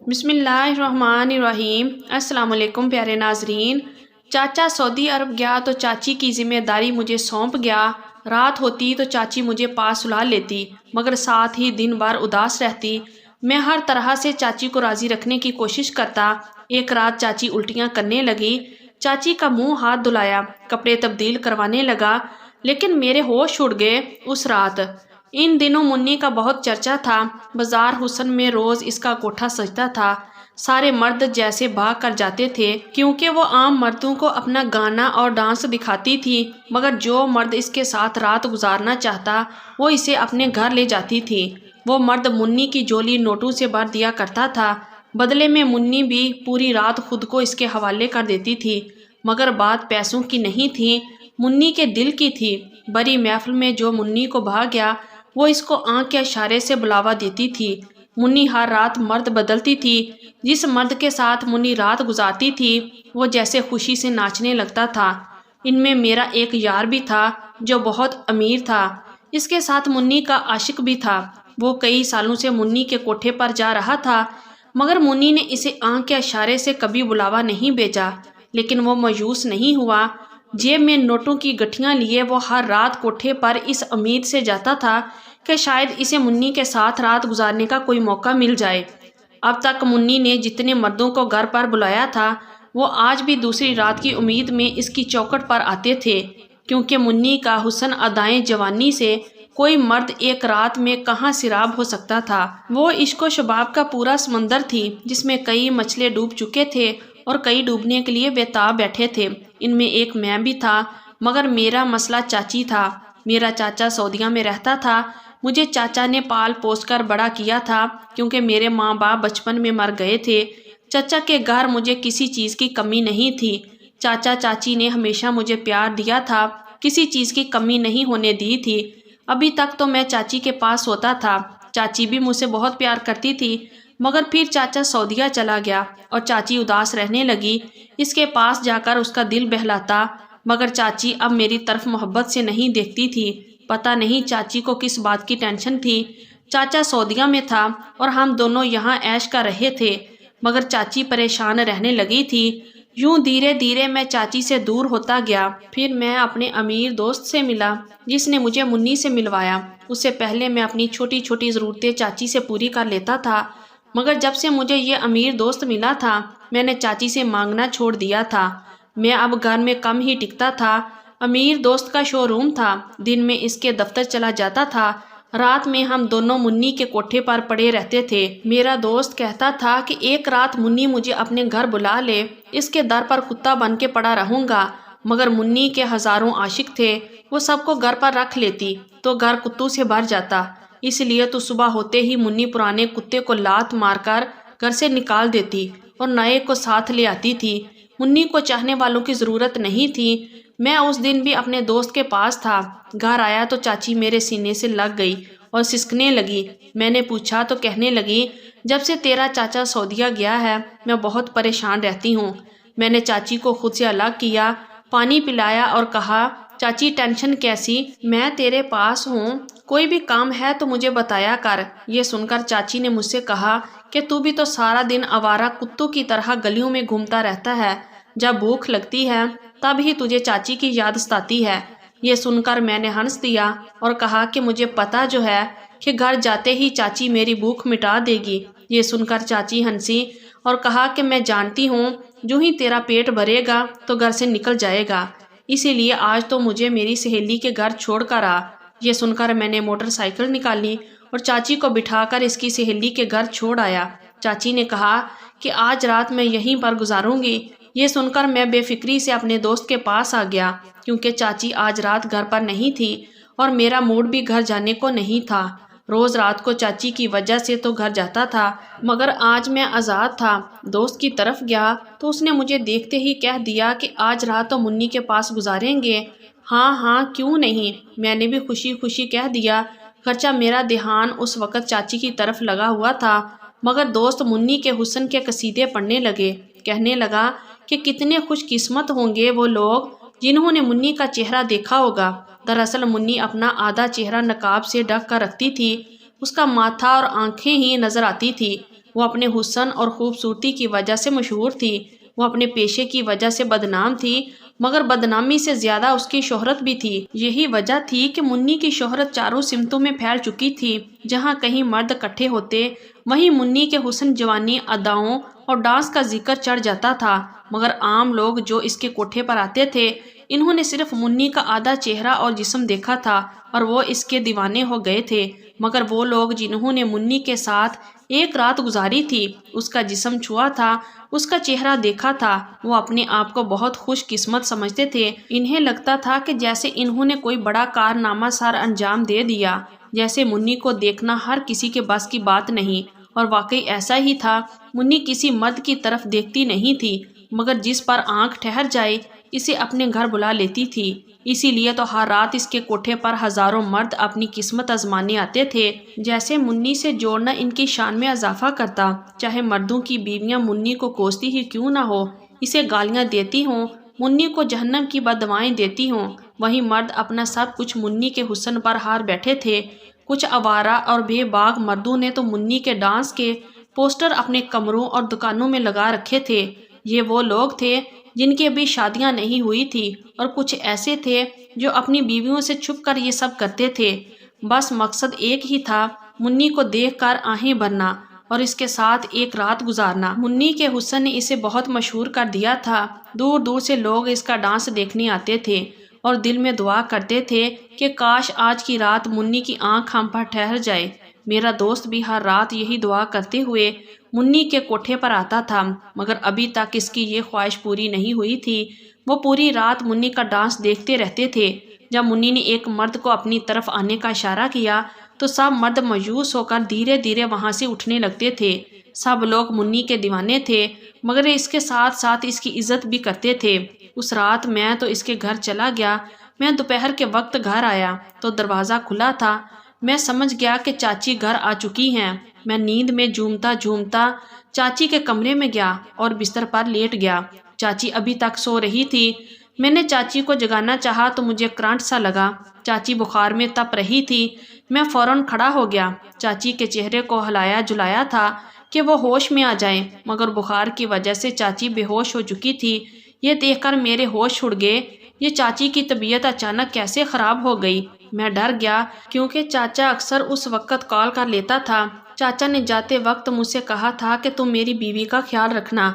بسم اللہ الرحمن الرحیم۔ السلام علیکم پیارے ناظرین۔ چاچا سعودی عرب گیا تو چاچی کی ذمہ داری مجھے سونپ گیا۔ رات ہوتی تو چاچی مجھے پاس سلا لیتی، مگر ساتھ ہی دن بھر اداس رہتی۔ میں ہر طرح سے چاچی کو راضی رکھنے کی کوشش کرتا۔ ایک رات چاچی الٹیاں کرنے لگی۔ چاچی کا منہ ہاتھ دھلایا، کپڑے تبدیل کروانے لگا، لیکن میرے ہوش اڑ گئے اس رات۔ ان دنوں منی کا بہت چرچا تھا۔ بازار حسن میں روز اس کا کوٹھا سجتا تھا۔ سارے مرد جیسے بھاگ کر جاتے تھے، کیونکہ وہ عام مردوں کو اپنا گانا اور ڈانس دکھاتی تھی، مگر جو مرد اس کے ساتھ رات گزارنا چاہتا وہ اسے اپنے گھر لے جاتی تھی۔ وہ مرد منی کی جولی نوٹوں سے بھر دیا کرتا تھا، بدلے میں منی بھی پوری رات خود کو اس کے حوالے کر دیتی تھی۔ مگر بات پیسوں کی نہیں تھی، منی کے دل کی تھی۔ بڑی محفل میں جو منی کو بھا گیا وہ اس کو آنکھ کے اشارے سے بلاوا دیتی تھی۔ منی ہر رات مرد بدلتی تھی۔ جس مرد کے ساتھ منی رات گزارتی تھی وہ جیسے خوشی سے ناچنے لگتا تھا۔ ان میں میرا ایک یار بھی تھا جو بہت امیر تھا، اس کے ساتھ منی کا عاشق بھی تھا۔ وہ کئی سالوں سے منی کے کوٹھے پر جا رہا تھا، مگر منی نے اسے آنکھ کے اشارے سے کبھی بلاوا نہیں بھیجا۔ لیکن وہ مایوس نہیں ہوا۔ جیب میں نوٹوں کی گٹھیاں لیے وہ ہر رات کوٹھے پر اس امید سے جاتا تھا کہ شاید اسے منی کے ساتھ رات گزارنے کا کوئی موقع مل جائے۔ اب تک منی نے جتنے مردوں کو گھر پر بلایا تھا وہ آج بھی دوسری رات کی امید میں اس کی چوکھٹ پر آتے تھے، کیونکہ منی کا حسن ادائیں جوانی سے کوئی مرد ایک رات میں کہاں سیراب ہو سکتا تھا۔ وہ عشق و شباب کا پورا سمندر تھی، جس میں کئی مچھلے ڈوب چکے تھے اور کئی ڈوبنے کے لیے بےتاب بیٹھے تھے۔ ان میں ایک میں بھی تھا، مگر میرا مسئلہ چاچی تھا۔ میرا چاچا سعودیہ میں رہتا تھا۔ مجھے چاچا نے پال پوس کر بڑا کیا تھا، کیونکہ میرے ماں باپ بچپن میں مر گئے تھے۔ چچا کے گھر مجھے کسی چیز کی کمی نہیں تھی۔ چاچا چاچی نے ہمیشہ مجھے پیار دیا تھا، کسی چیز کی کمی نہیں ہونے دی تھی۔ ابھی تک تو میں چاچی کے پاس سوتا تھا۔ چاچی بھی مجھ سے بہت پیار کرتی تھی، مگر پھر چاچا سعودیہ چلا گیا اور چاچی اداس رہنے لگی۔ اس کے پاس جا کر اس کا دل بہلاتا، مگر چاچی اب میری طرف محبت سے نہیں دیکھتی تھی۔ پتہ نہیں چاچی کو کس بات کی ٹینشن تھی۔ چاچا سعودیہ میں تھا اور ہم دونوں یہاں عیش کر رہے تھے، مگر چاچی پریشان رہنے لگی تھی۔ یوں دھیرے دھیرے میں چاچی سے دور ہوتا گیا۔ پھر میں اپنے امیر دوست سے ملا جس نے مجھے منی سے ملوایا۔ اس سے پہلے میں اپنی چھوٹی چھوٹی ضرورتیں چاچی سے پوری کر لیتا تھا، مگر جب سے مجھے یہ امیر دوست ملا تھا میں نے چاچی سے مانگنا چھوڑ دیا تھا۔ میں اب گھر میں کم ہی ٹکتا تھا۔ امیر دوست کا شو روم تھا، دن میں اس کے دفتر چلا جاتا تھا، رات میں ہم دونوں منی کے کوٹھے پر پڑے رہتے تھے۔ میرا دوست کہتا تھا کہ ایک رات منی مجھے اپنے گھر بلا لے، اس کے در پر کتا بن کے پڑا رہوں گا، مگر منی کے ہزاروں عاشق تھے، وہ سب کو گھر پر رکھ لیتی تو گھر کتوں سے بھر جاتا۔ اس لیے تو صبح ہوتے ہی منی پرانے کتے کو لات مار کر گھر سے نکال دیتی اور نئے کو ساتھ لے آتی تھی۔ منی کو چاہنے والوں کی ضرورت نہیں تھی۔ میں اس دن بھی اپنے دوست کے پاس تھا۔ گھر آیا تو چاچی میرے سینے سے لگ گئی اور سسکنے لگی۔ میں نے پوچھا تو کہنے لگی، جب سے تیرا چاچا سعودیہ گیا ہے میں بہت پریشان رہتی ہوں۔ میں نے چاچی کو خود سے الگ کیا، پانی پلایا اور کہا، چاچی ٹینشن کیسی، میں تیرے پاس ہوں، کوئی بھی کام ہے تو مجھے بتایا کر۔ یہ سن کر چاچی نے مجھ سے کہا کہ تو بھی تو سارا دن آوارہ کتوں کی طرح گلیوں میں گھومتا رہتا ہے، جب بھوک لگتی ہے تب ہی تجھے چاچی کی یاد ستاتی ہے۔ یہ سن کر میں نے ہنس دیا اور کہا کہ مجھے پتا جو ہے کہ گھر جاتے ہی چاچی میری بھوک مٹا دے گی۔ یہ سن کر چاچی ہنسی اور کہا کہ میں جانتی ہوں جو ہی تیرا پیٹ بھرے گا تو گھر سے نکل جائے گا، اسی لیے آج تو مجھے میری سہیلی کے گھر چھوڑ کر آ۔ یہ سن کر میں نے موٹر سائیکل نکالی اور چاچی کو بٹھا کر اس کی سہیلی کے گھر چھوڑ آیا۔ چاچی نے کہا کہ آج رات میں یہیں پر گزاروں گی۔ یہ سن کر میں بے فکری سے اپنے دوست کے پاس آ گیا، کیونکہ چاچی آج رات گھر پر نہیں تھی اور میرا موڈ بھی گھر جانے کو نہیں تھا۔ روز رات کو چاچی کی وجہ سے تو گھر جاتا تھا، مگر آج میں آزاد تھا۔ دوست کی طرف گیا تو اس نے مجھے دیکھتے ہی کہہ دیا کہ آج رات تو منی کے پاس گزاریں گے۔ ہاں ہاں کیوں نہیں، میں نے بھی خوشی خوشی کہہ دیا، گرچہ میرا دھیان اس وقت چاچی کی طرف لگا ہوا تھا۔ مگر دوست منی کے حسن کے قصیدے پڑھنے لگے، کہنے لگا کہ کتنے خوش قسمت ہوں گے وہ لوگ جنہوں نے منی کا چہرہ دیکھا ہوگا۔ دراصل منی اپنا آدھا چہرہ نقاب سے ڈھک کر رکھتی تھی، اس کا ماتھا اور آنکھیں ہی نظر آتی تھی۔ وہ اپنے حسن اور خوبصورتی کی وجہ سے مشہور تھی، وہ اپنے پیشے کی وجہ سے بدنام تھی، مگر بدنامی سے زیادہ اس کی شہرت بھی تھی۔ یہی وجہ تھی کہ منی کی شہرت چاروں سمتوں میں پھیل چکی تھی۔ جہاں کہیں مرد اکٹھے ہوتے وہیں منی کے حسن، جوانی، اداؤں اور ڈانس کا ذکر چڑھ جاتا تھا۔ مگر عام لوگ جو اس کے کوٹھے پر آتے تھے، انہوں نے صرف منی کا آدھا چہرہ اور جسم دیکھا تھا اور وہ اس کے دیوانے ہو گئے تھے۔ مگر وہ لوگ جنہوں نے منی کے ساتھ ایک رات گزاری تھی، اس کا جسم چھوا تھا، اس کا چہرہ دیکھا تھا، وہ اپنے آپ کو بہت خوش قسمت سمجھتے تھے۔ انہیں لگتا تھا کہ جیسے انہوں نے کوئی بڑا کارنامہ سر انجام دے دیا، جیسے منی کو دیکھنا ہر کسی کے بس کی بات نہیں۔ اور واقعی ایسا ہی تھا۔ منی کسی مرد کی طرف دیکھتی نہیں تھی، مگر جس پر آنکھ ٹھہر جائے اسے اپنے گھر بلا لیتی تھی۔ اسی لیے تو ہر رات اس کے کوٹھے پر ہزاروں مرد اپنی قسمت آزمانے آتے تھے۔ جیسے منی سے جوڑنا ان کی شان میں اضافہ کرتا۔ چاہے مردوں کی بیویاں منی کو کوستی ہی کیوں نہ ہو، اسے گالیاں دیتی ہوں، منی کو جہنم کی بددعائیں دیتی ہوں، وہیں مرد اپنا سب کچھ منی کے حسن پر ہار بیٹھے تھے۔ کچھ آوارہ اور بے باک مردوں نے تو منی کے ڈانس کے پوسٹر اپنے کمروں اور دکانوں میں لگا رکھے تھے۔ یہ وہ لوگ تھے جن کی ابھی شادیاں نہیں ہوئی تھی، اور کچھ ایسے تھے جو اپنی بیویوں سے چھپ کر یہ سب کرتے تھے۔ بس مقصد ایک ہی تھا، منی کو دیکھ کر آہیں بھرنا اور اس کے ساتھ ایک رات گزارنا۔ منی کے حسن نے اسے بہت مشہور کر دیا تھا۔ دور دور سے لوگ اس کا ڈانس دیکھنے آتے تھے اور دل میں دعا کرتے تھے کہ کاش آج کی رات منی کی آنکھ ہم پر ٹھہر جائے۔ میرا دوست بھی ہر رات یہی دعا کرتے ہوئے منی کے کوٹھے پر آتا تھا، مگر ابھی تک اس کی یہ خواہش پوری نہیں ہوئی تھی۔ وہ پوری رات منی کا ڈانس دیکھتے رہتے تھے۔ جب منی نے ایک مرد کو اپنی طرف آنے کا اشارہ کیا تو سب مرد مایوس ہو کر دھیرے دھیرے وہاں سے اٹھنے لگتے تھے۔ سب لوگ منی کے دیوانے تھے، مگر اس کے ساتھ ساتھ اس کی عزت بھی کرتے تھے۔ اس رات میں تو اس کے گھر چلا گیا۔ میں دوپہر کے وقت گھر آیا تو دروازہ کھلا تھا۔ میں سمجھ گیا کہ چاچی گھر آ چکی ہیں۔ میں نیند میں جھومتا جھومتا چاچی کے کمرے میں گیا اور بستر پر لیٹ گیا۔ چاچی ابھی تک سو رہی تھی۔ میں نے چاچی کو جگانا چاہا تو مجھے کرنٹ سا لگا۔ چاچی بخار میں تپ رہی تھی۔ میں فوراً کھڑا ہو گیا۔ چاچی کے چہرے کو ہلایا جلایا تھا کہ وہ ہوش میں آ جائیں، مگر بخار کی وجہ سے چاچی بے ہوش ہو چکی تھی۔ یہ دیکھ کر میرے ہوش اڑ گئے۔ یہ چاچی کی طبیعت اچانک کیسے خراب ہو گئی؟ میں ڈر گیا، کیونکہ چاچا اکثر اس وقت کال کر لیتا تھا۔ چاچا نے جاتے وقت مجھ سے کہا تھا کہ تم میری بیوی کا خیال رکھنا۔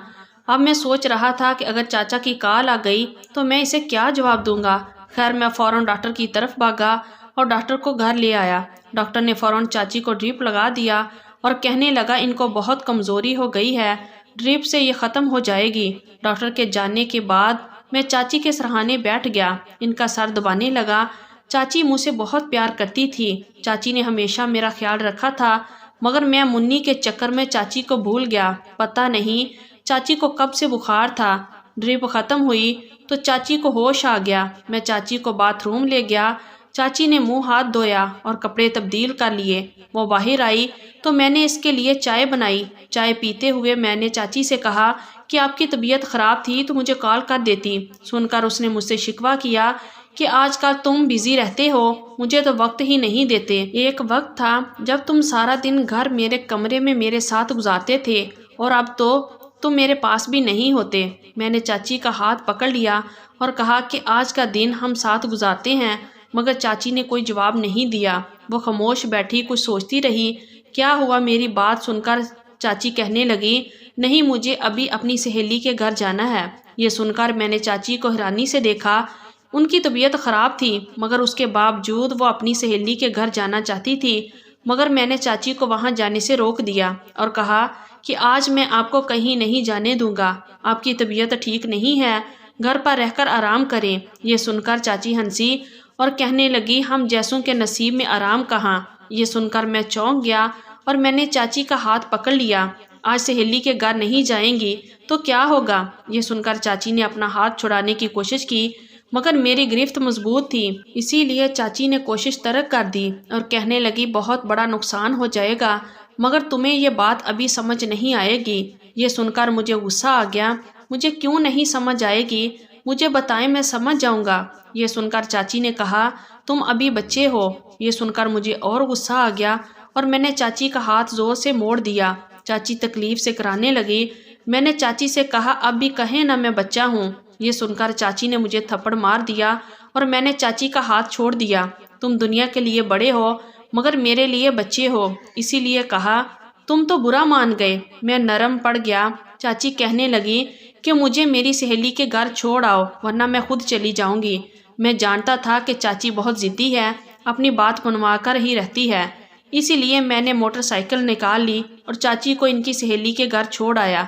اب میں سوچ رہا تھا کہ اگر چاچا کی کال آ گئی تو میں اسے کیا جواب دوں گا۔ خیر میں فوراً ڈاکٹر کی طرف بھاگا اور ڈاکٹر کو گھر لے آیا۔ ڈاکٹر نے فوراً چاچی کو ڈرپ لگا دیا اور کہنے لگا ان کو بہت کمزوری ہو گئی ہے، ڈرپ سے یہ ختم ہو جائے گی۔ ڈاکٹر کے جانے کے بعد میں چاچی کے سرہانے بیٹھ گیا، ان کا سر دبانے لگا۔ چاچی مجھ سے بہت پیار کرتی تھی۔ چاچی نے ہمیشہ میرا خیال رکھا تھا، مگر میں منی کے چکر میں چاچی کو بھول گیا۔ پتہ نہیں چاچی کو کب سے بخار تھا۔ ڈرپ ختم ہوئی تو چاچی کو ہوش آ گیا۔ میں چاچی کو باتھ روم لے گیا۔ چاچی نے منہ ہاتھ دھویا اور کپڑے تبدیل کر لیے۔ وہ باہر آئی تو میں نے اس کے لیے چائے بنائی۔ چائے پیتے ہوئے میں نے چاچی سے کہا کہ آپ کی طبیعت خراب تھی تو مجھے کال کر دیتی۔ سن کر اس نے مجھ سے شکوہ کیا کہ آج کل تم بزی رہتے ہو، مجھے تو وقت ہی نہیں دیتے۔ ایک وقت تھا جب تم سارا دن گھر میرے کمرے میں میرے ساتھ گزارتے تھے، اور اب تو تم میرے پاس بھی نہیں ہوتے۔ میں نے چاچی کا ہاتھ پکڑ لیا اور کہا کہ آج کا دن ہم ساتھ گزارتے ہیں، مگر چاچی نے کوئی جواب نہیں دیا۔ وہ خاموش بیٹھی کچھ سوچتی رہی۔ کیا ہوا؟ میری بات سن کر چاچی کہنے لگی، نہیں مجھے ابھی اپنی سہیلی کے گھر جانا ہے۔ یہ سن کر میں نے چاچی کو حیرانی سے دیکھا۔ ان کی طبیعت خراب تھی، مگر اس کے باوجود وہ اپنی سہیلی کے گھر جانا چاہتی تھی۔ مگر میں نے چاچی کو وہاں جانے سے روک دیا اور کہا کہ آج میں آپ کو کہیں نہیں جانے دوں گا، آپ کی طبیعت ٹھیک نہیں ہے، گھر پر رہ کر آرام کریں۔ یہ سن کر چاچی ہنسی اور کہنے لگی، ہم جیسوں کے نصیب میں آرام کہاں۔ یہ سن کر میں چونک گیا اور میں نے چاچی کا ہاتھ پکڑ لیا۔ آج سہیلی کے گھر نہیں جائیں گی تو کیا ہوگا؟ یہ سن کر چاچی نے اپنا ہاتھ چھڑانے کی کوشش کی، مگر میری گرفت مضبوط تھی، اسی لیے چاچی نے کوشش ترک کر دی اور کہنے لگی، بہت بڑا نقصان ہو جائے گا، مگر تمہیں یہ بات ابھی سمجھ نہیں آئے گی۔ یہ سن کر مجھے غصہ آ گیا۔ مجھے کیوں نہیں سمجھ آئے گی؟ مجھے بتائیں، میں سمجھ جاؤں گا۔ یہ سن کر چاچی نے کہا، تم ابھی بچے ہو۔ یہ سن کر مجھے اور غصہ آ گیا اور میں نے چاچی کا ہاتھ زور سے موڑ دیا۔ چاچی تکلیف سے کرانے لگی۔ میں نے چاچی سے کہا اب بھی کہیں نہ میں بچہ ہوں۔ یہ سن کر چاچی نے مجھے تھپڑ مار دیا اور میں نے چاچی کا ہاتھ چھوڑ دیا۔ تم دنیا کے لیے بڑے ہو مگر میرے لیے بچے ہو، اسی لیے کہا تم تو برا مان گئے۔ میں نرم پڑ گیا۔ چاچی کہنے لگی کہ مجھے میری سہیلی کے گھر چھوڑ آؤ ورنہ میں خود چلی جاؤں گی۔ میں جانتا تھا کہ چاچی بہت ضدی ہے، اپنی بات منوا کر ہی رہتی ہے، اسی لیے میں نے موٹر سائیکل نکال لی اور چاچی کو ان کی سہیلی کے گھر چھوڑ آیا۔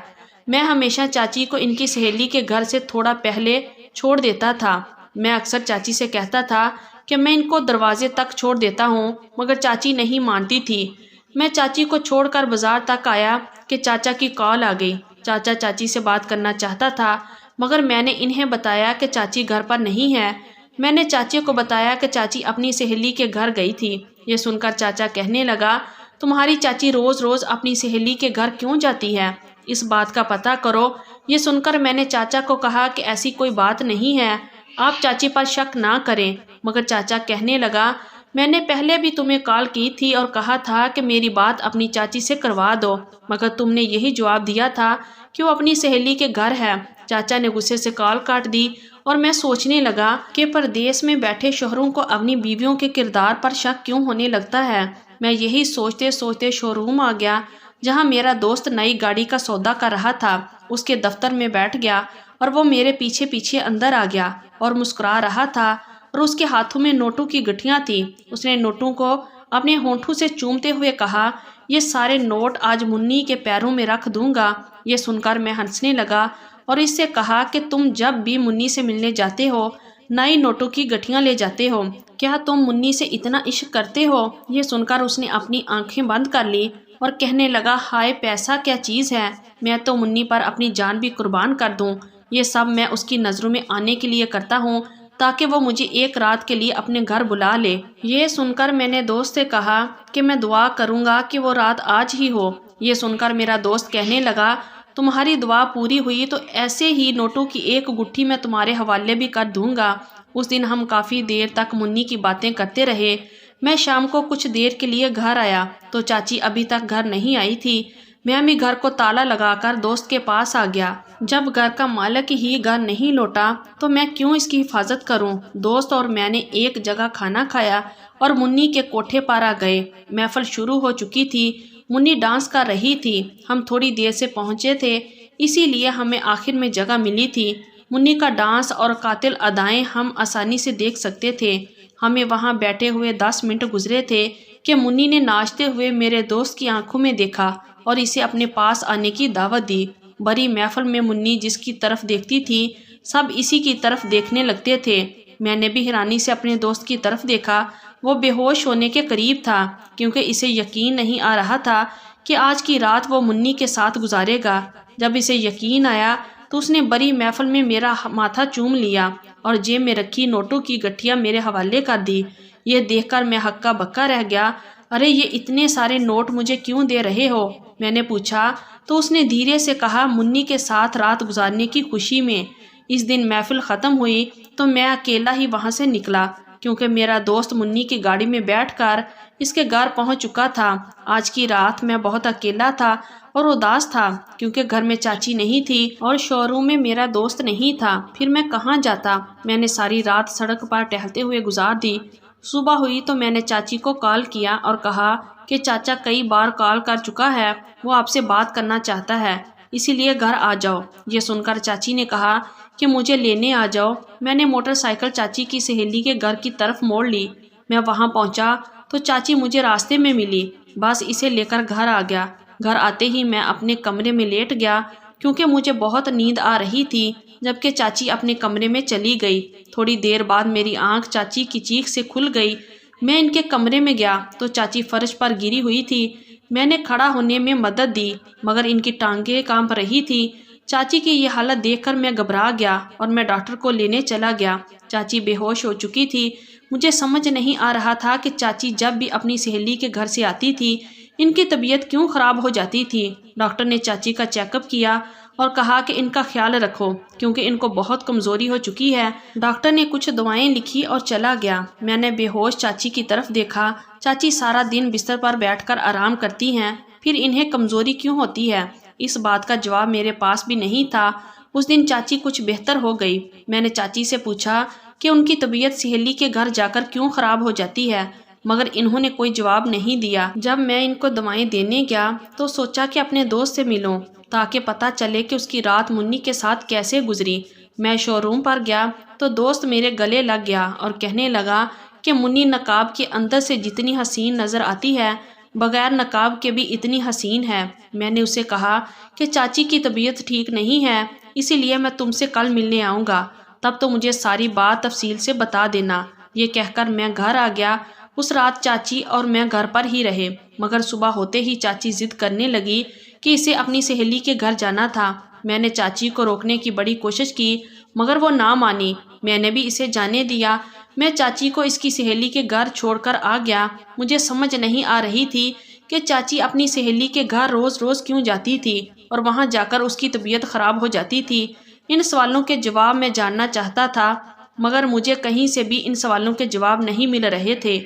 میں ہمیشہ چاچی کو ان کی سہیلی کے گھر سے تھوڑا پہلے چھوڑ دیتا تھا۔ میں اکثر چاچی سے کہتا تھا کہ میں ان کو دروازے تک چھوڑ دیتا ہوں مگر چاچی نہیں مانتی تھی۔ میں چاچی کو چھوڑ کر بازار تک آیا کہ چاچا کی کال آ گئی۔ چاچا چاچی سے بات کرنا چاہتا تھا مگر میں نے انہیں بتایا کہ چاچی گھر پر نہیں ہے۔ میں نے چاچی کو بتایا کہ چاچی اپنی سہیلی کے گھر گئی تھی۔ یہ سن کر چاچا کہنے لگا تمہاری چاچی روز روز اپنی سہیلی کے گھر کیوں جاتی ہے؟ اس بات کا پتہ کرو۔ یہ سن کر میں نے چاچا کو کہا کہ ایسی کوئی بات نہیں ہے، آپ چاچی پر شک نہ کریں۔ مگر چاچا کہنے لگا میں نے پہلے بھی تمہیں کال کی تھی اور کہا تھا کہ میری بات اپنی چاچی سے کروا دو مگر تم نے یہی جواب دیا تھا کہ وہ اپنی سہیلی کے گھر ہے۔ چاچا نے غصے سے کال کاٹ دی اور میں سوچنے لگا کہ پردیس میں بیٹھے شوہروں کو اپنی بیویوں کے کردار پر شک کیوں ہونے لگتا ہے۔ میں یہی سوچتے سوچتے شو روم آ گیا جہاں میرا دوست نئی گاڑی کا سودا کر رہا تھا۔ اس کے دفتر میں بیٹھ گیا اور وہ میرے پیچھے پیچھے اندر آ گیا اور مسکرا رہا تھا اور اس کے ہاتھوں میں نوٹوں کی گٹھیاں تھیں۔ اس نے نوٹوں کو اپنے ہونٹوں سے چومتے ہوئے کہا یہ سارے نوٹ آج منی کے پیروں میں رکھ دوں گا۔ یہ سن کر میں ہنسنے لگا اور اس سے کہا کہ تم جب بھی منی سے ملنے جاتے ہو نئی نوٹوں کی گٹھیاں لے جاتے ہو، کیا تم منی سے اتنا عشق کرتے ہو؟ یہ سن کر اس نے اپنی آنکھیں بند کر لی اور کہنے لگا ہائے پیسہ کیا چیز ہے، میں تو منی پر اپنی جان بھی قربان کر دوں۔ یہ سب میں اس کی نظروں میں آنے کے لیے کرتا ہوں تاکہ وہ مجھے ایک رات کے لیے اپنے گھر بلا لے۔ یہ سن کر میں نے دوست سے کہا کہ میں دعا کروں گا کہ وہ رات آج ہی ہو۔ یہ سن کر میرا دوست کہنے لگا تمہاری دعا پوری ہوئی تو ایسے ہی نوٹوں کی ایک گٹھی میں تمہارے حوالے بھی کر دوں گا۔ اس دن ہم کافی دیر تک منی کی باتیں کرتے رہے۔ میں شام کو کچھ دیر کے لیے گھر آیا تو چاچی ابھی تک گھر نہیں آئی تھی۔ میں بھی گھر کو تالا لگا کر دوست کے پاس آ گیا۔ جب گھر کا مالک ہی گھر نہیں لوٹا تو میں کیوں اس کی حفاظت کروں؟ دوست اور میں نے ایک جگہ کھانا کھایا اور منی کے کوٹھے پر آ گئے۔ محفل شروع ہو چکی تھی۔ منی ڈانس کر رہی تھی۔ ہم تھوڑی دیر سے پہنچے تھے اسی لیے ہمیں آخر میں جگہ ملی تھی۔ منی کا ڈانس اور قاتل ادائیں ہم آسانی سے دیکھ سکتے تھے۔ ہمیں وہاں بیٹھے ہوئے 10 منٹ گزرے تھے کہ منی نے ناچتے ہوئے میرے دوست کی آنکھوں میں دیکھا اور اسے اپنے پاس آنے کی دعوت دی۔ بڑی محفل میں منی جس کی طرف دیکھتی تھی سب اسی کی طرف دیکھنے لگتے تھے۔ میں نے بھی حیرانی سے اپنے دوست کی طرف دیکھا۔ وہ بے ہوش ہونے کے قریب تھا کیونکہ اسے یقین نہیں آ رہا تھا کہ آج کی رات وہ منی کے ساتھ گزارے گا۔ جب اسے یقین آیا تو اس نے بڑی محفل میں میرا ماتھا چوم لیا اور جیب میں رکھی نوٹوں کی گٹھیاں میرے حوالے کر دی۔ یہ دیکھ کر میں ہکا بکا رہ گیا۔ ارے یہ اتنے سارے نوٹ مجھے کیوں دے رہے ہو؟ میں نے پوچھا تو اس نے دھیرے سے کہا منی کے ساتھ رات گزارنے کی خوشی میں۔ اس دن محفل ختم ہوئی تو میں اکیلا ہی وہاں سے نکلا کیونکہ میرا دوست منی کی گاڑی میں بیٹھ کر اس کے گھر پہنچ چکا تھا۔ آج کی رات میں بہت اکیلا تھا اور اداس تھا کیونکہ گھر میں چاچی نہیں تھی اور شو روم میں میرا دوست نہیں تھا۔ پھر میں کہاں جاتا؟ میں نے ساری رات سڑک پر ٹہلتے ہوئے گزار دی۔ صبح ہوئی تو میں نے چاچی کو کال کیا اور کہا کہ چاچا کئی بار کال کر چکا ہے، وہ آپ سے بات کرنا چاہتا ہے، اسی لیے گھر آ جاؤ۔ یہ سن کر چاچی نے کہا کہ مجھے لینے آ جاؤ۔ میں نے موٹر سائیکل چاچی کی سہیلی کے گھر کی طرف موڑ لی۔ میں وہاں پہنچا تو چاچی مجھے راستے میں ملی، بس اسے لے کر گھر آ گیا۔ گھر آتے ہی میں اپنے کمرے میں لیٹ گیا کیونکہ مجھے بہت نیند آ رہی تھی، جبکہ چاچی اپنے کمرے میں چلی گئی۔ تھوڑی دیر بعد میری آنکھ چاچی کی چیخ سے کھل گئی۔ میں ان کے کمرے میں گیا تو چاچی فرش پر گری ہوئی تھی۔ میں نے کھڑا ہونے میں مدد دی مگر ان کی ٹانگیں کانپ رہی تھی۔ چاچی کی یہ حالت دیکھ کر میں گھبرا گیا اور میں ڈاکٹر کو لینے چلا گیا۔ چاچی بے ہوش ہو چکی تھی۔ مجھے سمجھ نہیں آ رہا تھا کہ چاچی جب بھی اپنی سہیلی کے گھر سے آتی تھی ان کی طبیعت کیوں خراب ہو جاتی تھی۔ ڈاکٹر نے چاچی کا چیک اپ کیا اور کہا کہ ان کا خیال رکھو کیونکہ ان کو بہت کمزوری ہو چکی ہے۔ ڈاکٹر نے کچھ دوائیں لکھی اور چلا گیا۔ میں نے بے ہوش چاچی کی طرف دیکھا۔ چاچی سارا دن بستر پر بیٹھ کر آرام کرتی ہیں، پھر انہیں کمزوری کیوں ہوتی ہے؟ اس بات کا جواب میرے پاس بھی نہیں تھا۔ اس دن چاچی کچھ بہتر ہو گئی۔ میں نے چاچی سے پوچھا کہ ان کی طبیعت سہیلی کے گھر جا کر کیوں خراب ہو جاتی ہے، مگر انہوں نے کوئی جواب نہیں دیا۔ جب میں ان کو دوائیں دینے گیا تو سوچا کہ اپنے دوست سے ملوں تاکہ پتہ چلے کہ اس کی رات منی کے ساتھ کیسے گزری۔ میں شو روم پر گیا تو دوست میرے گلے لگ گیا اور کہنے لگا کہ منی نقاب کے اندر سے جتنی حسین نظر آتی ہے بغیر نقاب کے بھی اتنی حسین ہے۔ میں نے اسے کہا کہ چاچی کی طبیعت ٹھیک نہیں ہے، اسی لیے میں تم سے کل ملنے آؤں گا، تب تو مجھے ساری بات تفصیل سے بتا دینا۔ یہ کہہ کر میں گھر آ گیا۔ اس رات چاچی اور میں گھر پر ہی رہے، مگر صبح ہوتے ہی چاچی ضد کرنے لگی کہ اسے اپنی سہیلی کے گھر جانا تھا۔ میں نے چاچی کو روکنے کی بڑی کوشش کی مگر وہ نہ مانی۔ میں نے بھی اسے جانے دیا۔ میں چاچی کو اس کی سہیلی کے گھر چھوڑ کر آ گیا۔ مجھے سمجھ نہیں آ رہی تھی کہ چاچی اپنی سہیلی کے گھر روز روز کیوں جاتی تھی اور وہاں جا کر اس کی طبیعت خراب ہو جاتی تھی۔ ان سوالوں کے جواب میں جاننا چاہتا تھا مگر مجھے کہیں سے بھی ان سوالوں کے جواب نہیں مل رہے تھے۔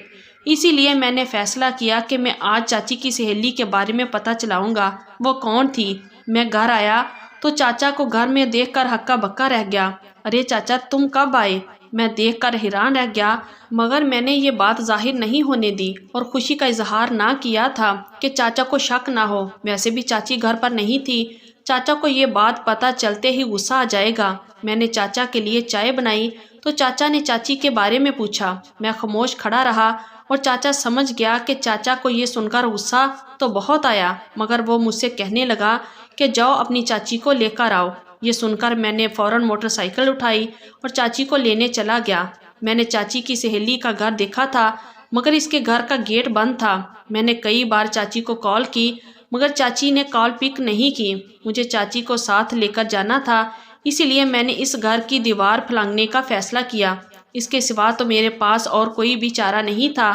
اسی لیے میں نے فیصلہ کیا کہ میں آج چاچی کی سہیلی کے بارے میں پتہ چلاؤں گا، وہ کون تھی۔ میں گھر آیا تو چاچا کو گھر میں دیکھ کر ہکا بکا رہ گیا۔ ارے چاچا تم کب آئے؟ میں دیکھ کر حیران رہ گیا، مگر میں نے یہ بات ظاہر نہیں ہونے دی اور خوشی کا اظہار نہ کیا تھا کہ چاچا کو شک نہ ہو۔ ویسے بھی چاچی گھر پر نہیں تھی، چاچا کو یہ بات پتہ چلتے ہی غصہ آ جائے گا۔ میں نے چاچا کے لیے چائے بنائی تو چاچا نے چاچی کے بارے میں پوچھا۔ میں خاموش کھڑا رہا اور چاچا سمجھ گیا کہ چاچا کو یہ سن کر غصہ تو بہت آیا، مگر وہ مجھ سے کہنے لگا کہ جاؤ اپنی چاچی کو لے کر آؤ۔ یہ سن کر میں نے فوراً موٹر سائیکل اٹھائی اور چاچی کو لینے چلا گیا۔ میں نے چاچی کی سہیلی کا گھر دیکھا تھا مگر اس کے گھر کا گیٹ بند تھا۔ میں نے کئی بار چاچی کو کال کی مگر چاچی نے کال پک نہیں کی۔ مجھے چاچی کو ساتھ لے کر جانا تھا، اسی لیے میں نے اس گھر کی دیوار پھلانگنے کا فیصلہ کیا۔ اس کے سوا تو میرے پاس اور کوئی بھی چارہ نہیں تھا۔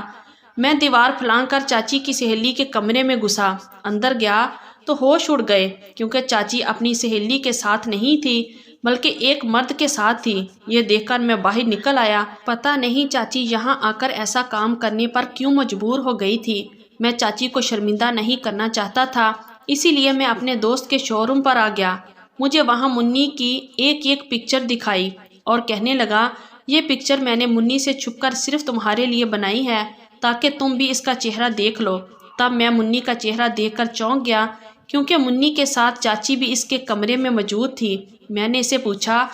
میں دیوار پھلانگ کر چاچی کی سہیلی کے کمرے میں گھسا۔ اندر گیا تو ہوش اڑ گئے کیونکہ چاچی اپنی سہیلی کے ساتھ نہیں تھی بلکہ ایک مرد کے ساتھ تھی۔ یہ دیکھ کر میں باہر نکل آیا۔ پتہ نہیں چاچی یہاں آ کر ایسا کام کرنے پر کیوں مجبور ہو گئی تھی۔ میں چاچی کو شرمندہ نہیں کرنا چاہتا تھا، اسی لیے میں اپنے دوست کے شو روم پر آ گیا۔ مجھے وہاں منی کی ایک ایک پکچر دکھائی اور کہنے لگا یہ پکچر میں نے منی سے چھپ کر صرف تمہارے لیے بنائی ہے تاکہ تم بھی اس کا چہرہ دیکھ لو۔ تب میں منی کا چہرہ دیکھ کر چونک گیا کیونکہ منی کے ساتھ چاچی بھی اس کے کمرے میں موجود تھی۔ میں نے اسے پوچھا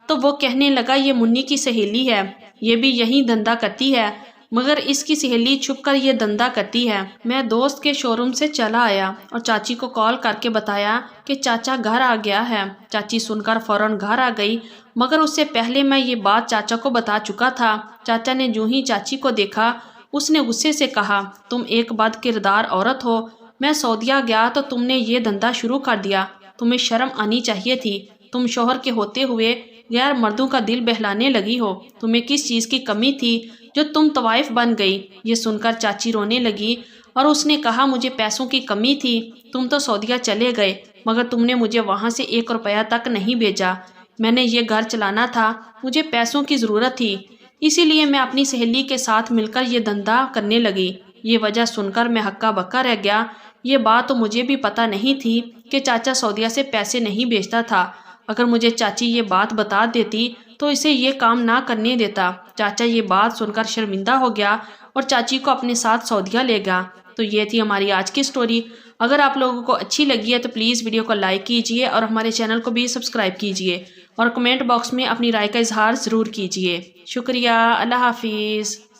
تو وہ کہنے لگا یہ منی کی سہیلی ہے، یہ بھی یہی دھندا کرتی ہے مگر اس کی سہیلی چھپ کر یہ دھندا کرتی ہے۔ میں دوست کے شو روم سے چلا آیا اور چاچی کو کال کر کے بتایا کہ چاچا گھر آ گیا ہے۔ چاچی سن کر فوراً گھر آ گئی مگر اس سے پہلے میں یہ بات چاچا کو بتا چکا تھا۔ چاچا نے جو ہی چاچی کو دیکھا اس نے غصے سے کہا تم ایک بد کردار عورت ہو، میں سعودیہ گیا تو تم نے یہ دھندا شروع کر دیا، تمہیں شرم آنی چاہیے تھی، تم شوہر کے ہوتے ہوئے غیر مردوں کا دل بہلانے لگی ہو، تمہیں کس چیز کی کمی تھی جو تم طوائف بن گئی۔ یہ سن کر چاچی رونے لگی اور اس نے کہا مجھے پیسوں کی کمی تھی، تم تو سعودیہ چلے گئے مگر تم نے مجھے وہاں سے 1 روپیہ تک نہیں بھیجا، میں نے یہ گھر چلانا تھا، مجھے پیسوں کی ضرورت تھی، اسی لیے میں اپنی سہیلی کے ساتھ مل کر یہ دھندا کرنے لگی۔ یہ وجہ سن کر میں ہکا بکا رہ گیا۔ یہ بات تو مجھے بھی پتہ نہیں تھی کہ چاچا سعودیہ سے پیسے نہیں بھیجتا تھا، اگر مجھے چاچی یہ بات بتا دیتی تو اسے یہ کام نہ کرنے دیتا۔ چاچا یہ بات سن کر شرمندہ ہو گیا اور چاچی کو اپنے ساتھ سعودیہ لے گیا۔ تو یہ تھی ہماری آج کی سٹوری۔ اگر آپ لوگوں کو اچھی لگی ہے تو پلیز ویڈیو کو لائک کیجئے اور ہمارے چینل کو بھی سبسکرائب کیجئے اور کمنٹ باکس میں اپنی رائے کا اظہار ضرور کیجئے۔ شکریہ، اللہ حافظ۔